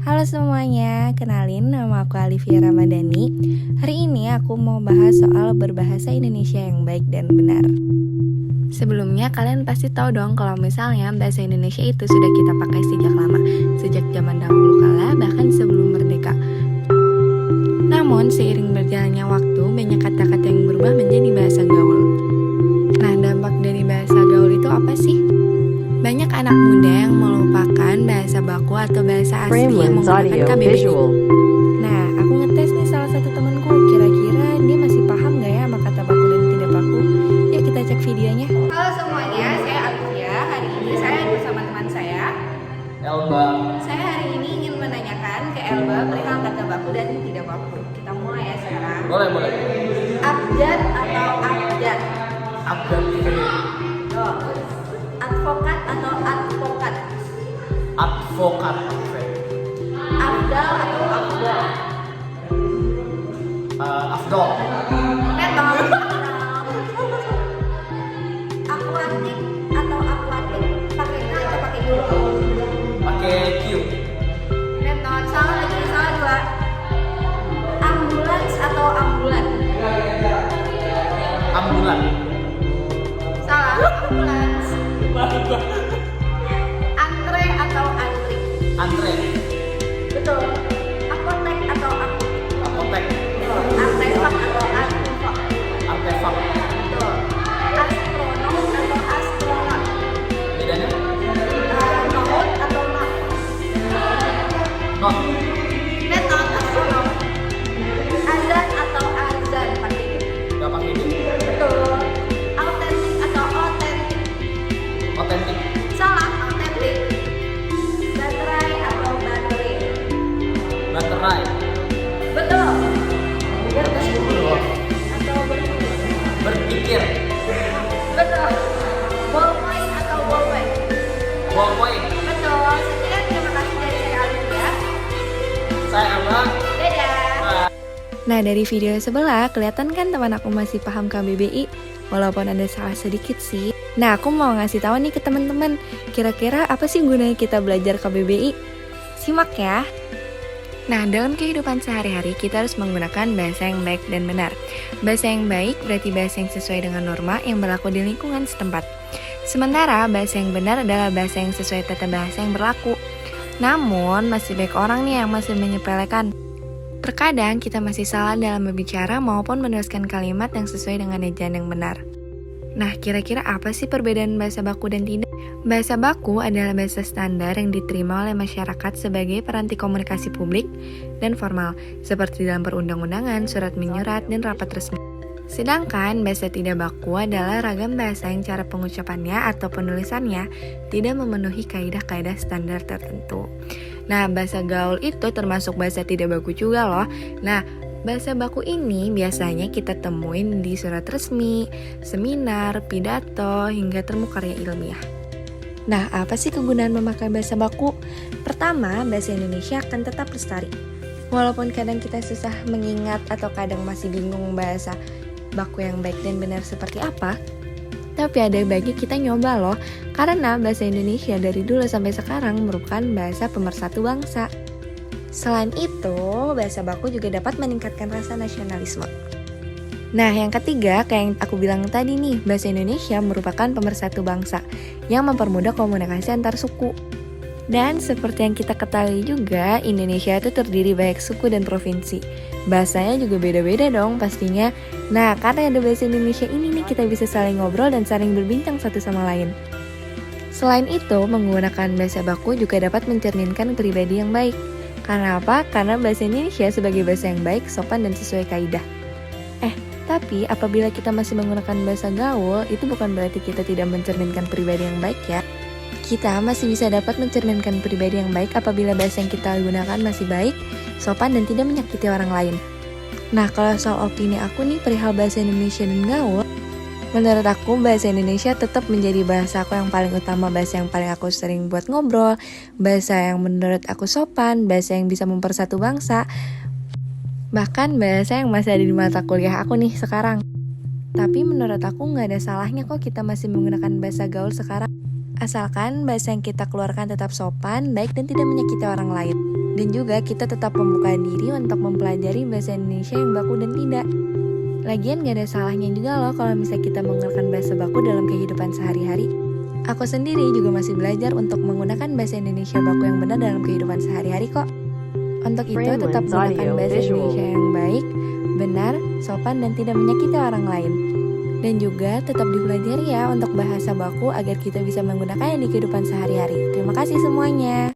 Halo semuanya, kenalin nama aku Alivia Ramadhani. Hari ini aku mau bahas soal berbahasa Indonesia yang baik dan benar. Sebelumnya kalian pasti tahu dong kalau misalnya bahasa Indonesia itu sudah kita pakai sejak lama, sejak zaman dahulu kala bahkan sebelum merdeka. Namun seiring berjalannya waktu, banyak kata-kata yang berubah menjadi bahasa gaul. Nah, dampak dari bahasa gaul itu apa sih? Banyak anak muda yang melupakan bahasa baku atau bahasa asli yang menggunakan KBBI. Nah, aku ngetes nih salah satu temanku, kira-kira dia masih paham gak ya sama kata baku dan tidak baku? Yuk kita cek videonya. Halo semuanya, saya Alivia. Hari ini saya bersama teman saya, Elba. Saya hari ini ingin menanyakan ke Elba perihal kata baku dan tidak baku. Kita mulai ya sekarang. Boleh. Abjad atau abjad? Abjad itu. Oh. Advokat atau advokat? Advokat. Abdal atau abdol? Afdol. Betul. Akuatik atau akuatik? Pakai K atau pakai U? Pakai Q. Betul. Salah lagi, salah dua. Ambulans atau ambulan? Ambulan. Salah, ambulans. Antre atau antri? Antre. Betul. Apotek atau apotek? Apotek. Artefak atau artefak? Artefak. Betul. Astronom atau astronot? Bedanya? Nohut atau not? Not. Betul, astronom. Azan atau azan? Pakai I. Gak pakai D. Betul. Autentik atau otentik? Otentik. Salah, autentik. Baterai atau baterai? Baterai. Betul. Berpikir atau berpikir? Berpikir. Betul. Ballpoint atau ballpen? Ballpoint. Betul. Sekian, terima kasih dari saya Alivia. Saya Elba. Dadah. Nah, dari video sebelah kelihatan kan teman aku masih paham KBBI, walaupun ada salah sedikit sih. Nah, aku mau ngasih tahu nih ke teman-teman, kira-kira apa sih gunanya kita belajar KBBI? Simak ya. Nah, dalam kehidupan sehari-hari kita harus menggunakan bahasa yang baik dan benar. Bahasa yang baik berarti bahasa yang sesuai dengan norma yang berlaku di lingkungan setempat. Sementara bahasa yang benar adalah bahasa yang sesuai tata bahasa yang berlaku. Namun, masih banyak orang nih yang masih menyepelekan. Terkadang kita masih salah dalam berbicara maupun menuliskan kalimat yang sesuai dengan ejaan yang benar. Nah, kira-kira apa sih perbedaan bahasa baku dan tidak? Bahasa baku adalah bahasa standar yang diterima oleh masyarakat sebagai peranti komunikasi publik dan formal, seperti dalam perundang-undangan, surat menyurat, dan rapat resmi. Sedangkan bahasa tidak baku adalah ragam bahasa yang cara pengucapannya atau penulisannya tidak memenuhi kaidah-kaidah standar tertentu. Nah, bahasa gaul itu termasuk bahasa tidak baku juga loh. Nah, bahasa baku ini biasanya kita temuin di surat resmi, seminar, pidato, hingga temu karya ilmiah. Nah, apa sih kegunaan memakai bahasa baku? Pertama, bahasa Indonesia akan tetap lestari. Walaupun kadang kita susah mengingat atau kadang masih bingung bahasa baku yang baik dan benar seperti apa, tapi ada baiknya kita nyoba loh, karena bahasa Indonesia dari dulu sampai sekarang merupakan bahasa pemersatu bangsa. Selain itu, bahasa baku juga dapat meningkatkan rasa nasionalisme. Nah, yang ketiga, kayak yang aku bilang tadi nih, bahasa Indonesia merupakan pemersatu bangsa yang mempermudah komunikasi antar suku. Dan seperti yang kita ketahui juga, Indonesia itu terdiri banyak suku dan provinsi. Bahasanya juga beda-beda dong pastinya. Nah, karena ada bahasa Indonesia ini nih, kita bisa saling ngobrol dan saling berbincang satu sama lain. Selain itu, menggunakan bahasa baku juga dapat mencerminkan pribadi yang baik. Karena apa? Karena bahasa Indonesia sebagai bahasa yang baik, sopan, dan sesuai kaidah. Tapi apabila kita masih menggunakan bahasa gaul, itu bukan berarti kita tidak mencerminkan pribadi yang baik ya. Kita masih bisa dapat mencerminkan pribadi yang baik apabila bahasa yang kita gunakan masih baik, sopan, dan tidak menyakiti orang lain. Nah, kalau soal opini aku nih perihal bahasa Indonesia dan gaul, menurut aku bahasa Indonesia tetap menjadi bahasa aku yang paling utama, bahasa yang paling aku sering buat ngobrol, bahasa yang menurut aku sopan, bahasa yang bisa mempersatu bangsa, bahkan bahasa yang masih ada di mata kuliah aku nih sekarang. Tapi menurut aku nggak ada salahnya kok kita masih menggunakan bahasa gaul sekarang. Asalkan bahasa yang kita keluarkan tetap sopan, baik, dan tidak menyakiti orang lain. Dan juga kita tetap membuka diri untuk mempelajari bahasa Indonesia yang baku dan tidak. Lagian gak ada salahnya juga loh kalau misalnya kita menggunakan bahasa baku dalam kehidupan sehari-hari. Aku sendiri juga masih belajar untuk menggunakan bahasa Indonesia baku yang benar dalam kehidupan sehari-hari kok. Untuk itu tetap gunakan bahasa Indonesia yang baik, benar, sopan, dan tidak menyakiti orang lain. Dan juga tetap dipelajari ya untuk bahasa baku agar kita bisa menggunakannya di kehidupan sehari-hari. Terima kasih semuanya.